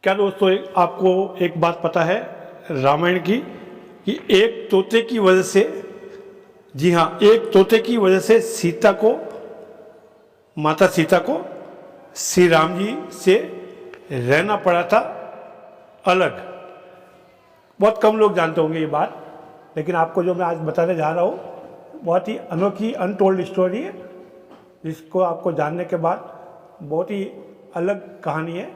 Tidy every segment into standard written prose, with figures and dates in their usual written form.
क्या दोस्तों आपको एक बात पता है रामायण की कि एक तोते की वजह से, जी हाँ, एक तोते की वजह से माता सीता को श्री राम जी से रहना पड़ा था अलग। बहुत कम लोग जानते होंगे ये बात, लेकिन आपको जो मैं आज बताने जा रहा हूँ बहुत ही अनोखी अनटोल्ड स्टोरी है, जिसको आपको जानने के बाद बहुत ही अलग कहानी है।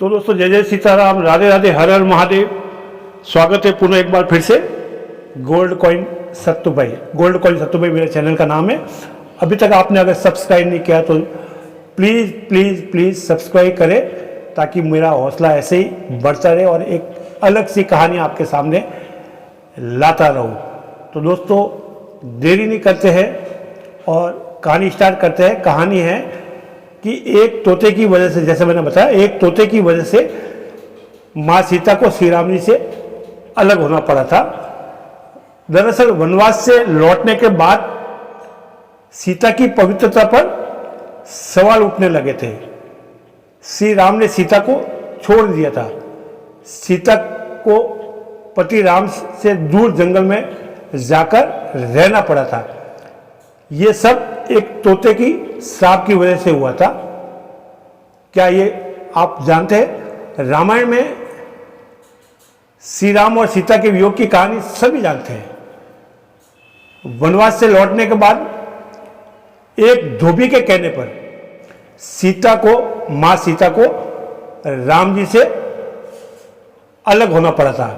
तो दोस्तों जय जय सीताराम, राधे राधे, हर हर महादेव। स्वागत है पुनः एक बार फिर से गोल्ड कॉइन सत्तू भाई। गोल्ड कॉइन सत्तू भाई मेरे चैनल का नाम है। अभी तक आपने अगर सब्सक्राइब नहीं किया तो प्लीज़ प्लीज़ प्लीज़ सब्सक्राइब करें, ताकि मेरा हौसला ऐसे ही बढ़ता रहे और एक अलग सी कहानी आपके सामने लाता रहूं। तो दोस्तों देरी नहीं करते हैं और कहानी स्टार्ट करते हैं। कहानी है कि एक तोते की वजह से, जैसे मैंने बताया, एक तोते की वजह से माँ सीता को श्री राम जी से अलग होना पड़ा था। दरअसल वनवास से लौटने के बाद सीता की पवित्रता पर सवाल उठने लगे थे। श्री राम ने सीता को छोड़ दिया था। सीता को पति राम से दूर जंगल में जाकर रहना पड़ा था। ये सब एक तोते की श्राप की वजह से हुआ था। क्या ये आप जानते हैं? रामायण में श्री राम और सीता के वियोग की कहानी सभी जानते हैं। वनवास से लौटने के बाद एक धोबी के कहने पर मां सीता को राम जी से अलग होना पड़ा था।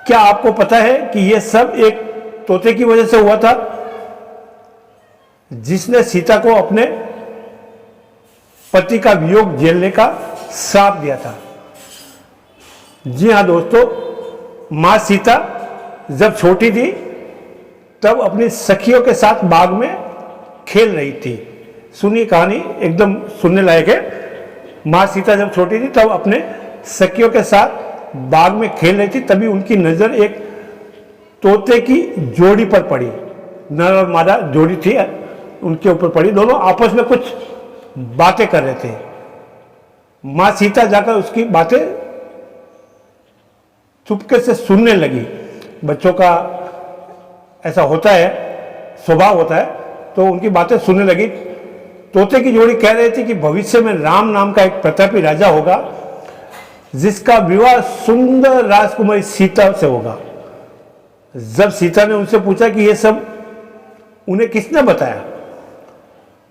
क्या आपको पता है कि यह सब एक तोते की वजह से हुआ था, जिसने सीता को अपने पति का वियोग झेलने का श्राप दिया था? जी हाँ दोस्तों, मां सीता जब छोटी थी तब अपनी सखियों के साथ बाग में खेल रही थी। सुनिए, कहानी एकदम सुनने लायक है। मां सीता जब छोटी थी तब अपने सखियों के साथ बाग में खेल रही थी। तभी उनकी नजर एक तोते की जोड़ी पर पड़ी। नर और मादा जोड़ी थी, उनके ऊपर पड़ी। दोनों आपस में कुछ बातें कर रहे थे। मां सीता जाकर उसकी बातें चुपके से सुनने लगी। बच्चों का ऐसा होता है, स्वभाव होता है, तो उनकी बातें सुनने लगी। तोते की जोड़ी कह रही थी कि भविष्य में राम नाम का एक प्रतापी राजा होगा, जिसका विवाह सुंदर राजकुमारी सीता से होगा। जब सीता ने उनसे पूछा कि यह सब उन्हें किसने बताया,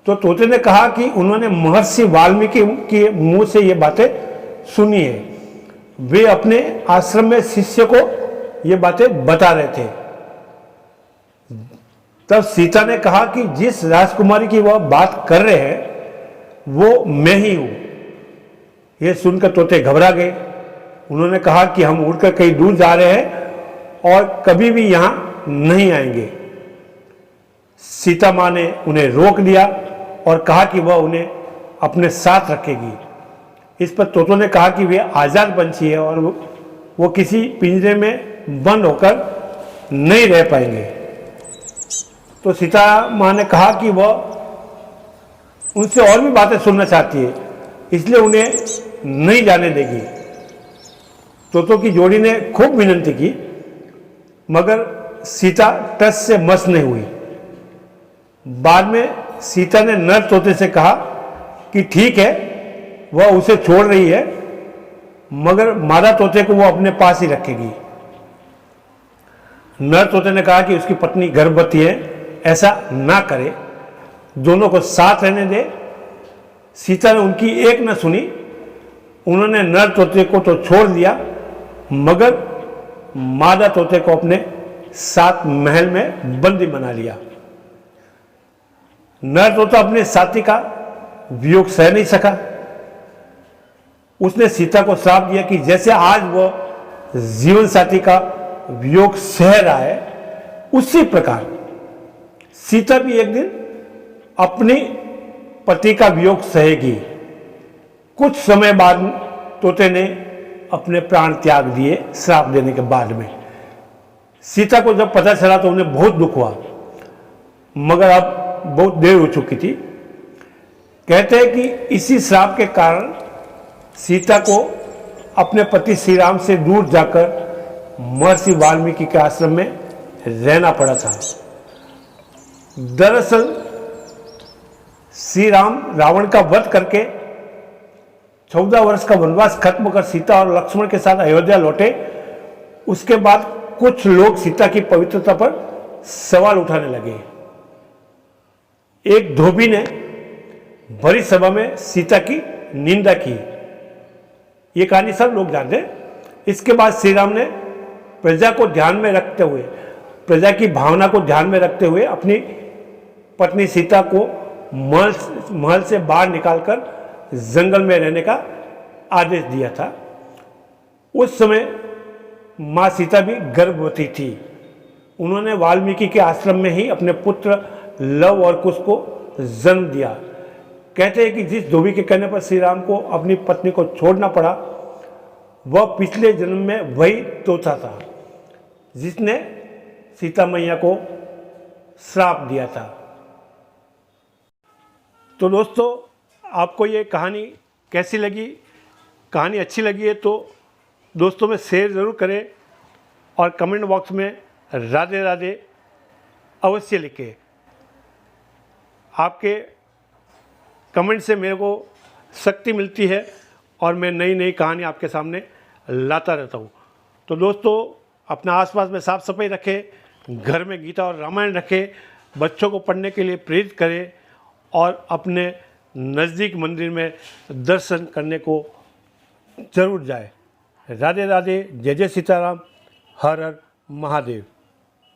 तो तोते ने कहा कि उन्होंने महर्षि वाल्मीकि के मुंह से ये बातें सुनी है। वे अपने आश्रम में शिष्य को ये बातें बता रहे थे। तब सीता ने कहा कि जिस राजकुमारी की वह बात कर रहे हैं वो मैं ही हूं। यह सुनकर तोते घबरा गए। उन्होंने कहा कि हम उड़कर कहीं दूर जा रहे हैं और कभी भी यहां नहीं आएंगे। सीता मां ने उन्हें रोक लिया और कहा कि वह उन्हें अपने साथ रखेगी। इस पर तोतों ने कहा कि वे आजाद पंछी है और वो किसी पिंजरे में बंद होकर नहीं रह पाएंगे। तो सीता मां ने कहा कि वह उनसे और भी बातें सुनना चाहती है, इसलिए उन्हें नहीं जाने देगी। तोतों की जोड़ी ने खूब विनती की, मगर सीता टस से मस नहीं हुई। बाद में सीता ने नर तोते से कहा कि ठीक है, वह उसे छोड़ रही है, मगर मादा तोते को वह अपने पास ही रखेगी। नर तोते ने कहा कि उसकी पत्नी गर्भवती है, ऐसा ना करे, दोनों को साथ रहने दे। सीता ने उनकी एक न सुनी। उन्होंने नर तोते को तो छोड़ दिया, मगर मादा तोते को अपने साथ महल में बंदी बना लिया। नर तोता अपने साथी का वियोग सह नहीं सका। उसने सीता को श्राप दिया कि जैसे आज वह जीवन साथी का वियोग सह रहा है, उसी प्रकार सीता भी एक दिन अपने पति का वियोग सहेगी। कुछ समय बाद तोते ने अपने प्राण त्याग दिए श्राप देने के बाद में। सीता को जब पता चला तो उन्हें बहुत दुख हुआ, मगर अब बहुत देर हो चुकी थी। कहते हैं कि इसी श्राप के कारण सीता को अपने पति श्री राम से दूर जाकर महर्षि वाल्मीकि के आश्रम में रहना पड़ा था। दरअसल श्री राम रावण का वध करके 14 वर्ष का वनवास खत्म कर सीता और लक्ष्मण के साथ अयोध्या लौटे। उसके बाद कुछ लोग सीता की पवित्रता पर सवाल उठाने लगे। एक धोबी ने भरी सभा में सीता की निंदा की। ये कहानी सब लोग जानते हैं। इसके बाद श्री राम ने प्रजा को ध्यान में रखते हुए, प्रजा की भावना को ध्यान में रखते हुए अपनी पत्नी सीता को महल से बाहर निकालकर जंगल में रहने का आदेश दिया था। उस समय माँ सीता भी गर्भवती थी। उन्होंने वाल्मीकि के आश्रम में ही अपने पुत्र लव और कुश को जन्म दिया। कहते हैं कि जिस धोबी के कहने पर श्री राम को अपनी पत्नी को छोड़ना पड़ा, वह पिछले जन्म में वही तोता था जिसने सीता मैया को श्राप दिया था। तो दोस्तों, आपको ये कहानी कैसी लगी? कहानी अच्छी लगी है तो दोस्तों में शेयर ज़रूर करें और कमेंट बॉक्स में राधे राधे अवश्य लिखें। आपके कमेंट से मेरे को शक्ति मिलती है और मैं नई नई कहानी आपके सामने लाता रहता हूँ। तो दोस्तों, अपना आसपास में साफ़ सफाई रखें, घर में गीता और रामायण रखें, बच्चों को पढ़ने के लिए प्रेरित करें और अपने नज़दीक मंदिर में दर्शन करने को जरूर जाए। राधे राधे, जय जय सीताराम, हर हर महादेव।